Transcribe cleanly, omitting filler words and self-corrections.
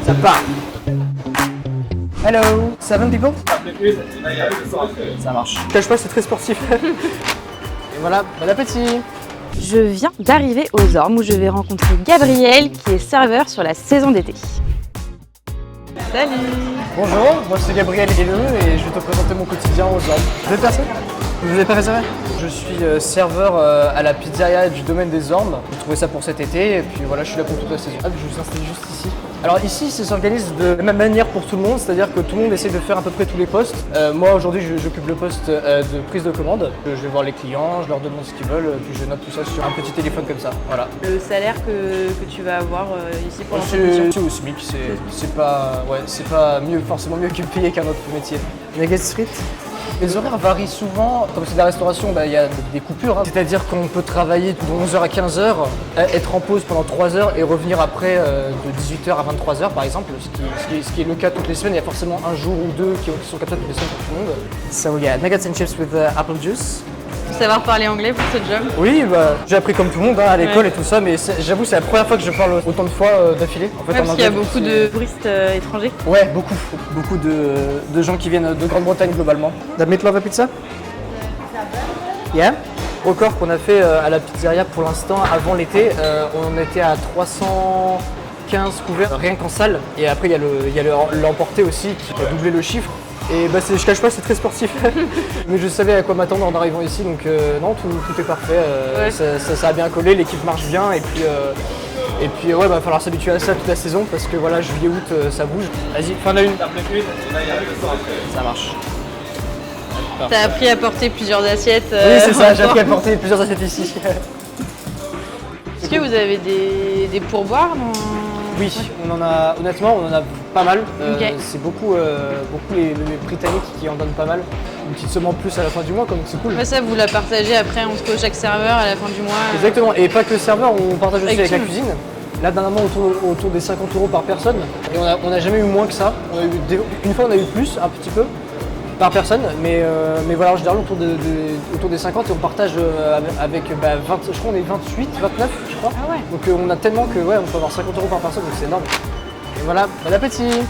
Ça part. Hello, 7 people? Ça marche. Je cache pas, c'est très sportif. Et voilà, bon appétit. Je viens d'arriver aux Ormes où je vais rencontrer Gabriel qui est serveur sur la saison d'été. Salut! Bonjour, moi c'est Gabriel Helleux et je vais te présenter mon quotidien aux Ormes. Vous êtes personne? Vous n'avez pas réservé? Je suis serveur à la pizzeria du domaine des Ormes. J'ai trouvé ça pour cet été et puis voilà, je suis là pour toute la saison. Je vais vous installer juste ici. Alors ici, ça s'organise de la même manière pour tout le monde, c'est-à-dire que tout le monde essaie de faire à peu près tous les postes. Moi aujourd'hui, j'occupe le poste de prise de commande. Je vais voir les clients, je leur demande ce qu'ils veulent, puis je note tout ça sur un petit téléphone comme ça. Voilà. Le salaire que tu vas avoir ici pour l'entretien? C'est au SMIC, c'est pas mieux, forcément mieux que payer qu'un autre métier. Nugget Street. Les horaires varient souvent, comme c'est de la restauration, il y a des coupures. C'est-à-dire qu'on peut travailler de 11h à 15h, être en pause pendant 3h et revenir après de 18h à 23h par exemple, ce qui est le cas toutes les semaines. Il y a forcément un jour ou deux qui sont comme ça toutes les semaines pour tout le monde. So yeah, nuggets and chips with apple juice. Faut savoir parler anglais pour ce job? Oui, j'ai appris comme tout le monde à l'école et tout ça, mais j'avoue c'est la première fois que je parle autant de fois d'affilée. En fait, parce qu'il y a beaucoup de touristes étrangers. Ouais, beaucoup de gens qui viennent de Grande-Bretagne globalement. The meatloaf pizza? Yeah. Record qu'on a fait à la pizzeria pour l'instant avant l'été, on était à 315 couverts rien qu'en salle. Et après il y a l'emporté aussi qui a doublé le chiffre. Et je cache pas, c'est très sportif. Mais je savais à quoi m'attendre en arrivant ici, donc non, tout est parfait. Ouais. Ça a bien collé, l'équipe marche bien et puis ouais, va falloir s'habituer à ça toute la saison parce que voilà, juillet, août, ça bouge. Vas-y, fin de une. Ça marche. T'as appris à porter plusieurs assiettes. Oui, c'est ça, j'ai appris à porter plusieurs assiettes ici. Est-ce que vous avez des pourboires Oui, honnêtement, on en a pas mal. Okay. C'est beaucoup les Britanniques qui en donnent pas mal. Une petite somme en plus à la fin du mois, donc c'est cool. Ouais, ça, vous la partagez après entre chaque serveur à la fin du mois. Exactement, et pas que le serveur, on partage aussi avec la tout. cuisine. Là, dernièrement, autour des 50 € par personne. Et on n'a jamais eu moins que ça. Une fois, on a eu plus, un petit peu, par personne. Mais voilà, en général, autour des 50 et on partage avec 20, je crois qu'on est 28, 29, je crois. Ah ouais. Donc on a tellement que ouais, on peut avoir 50 € par personne, donc c'est énorme. Et voilà, bon appétit!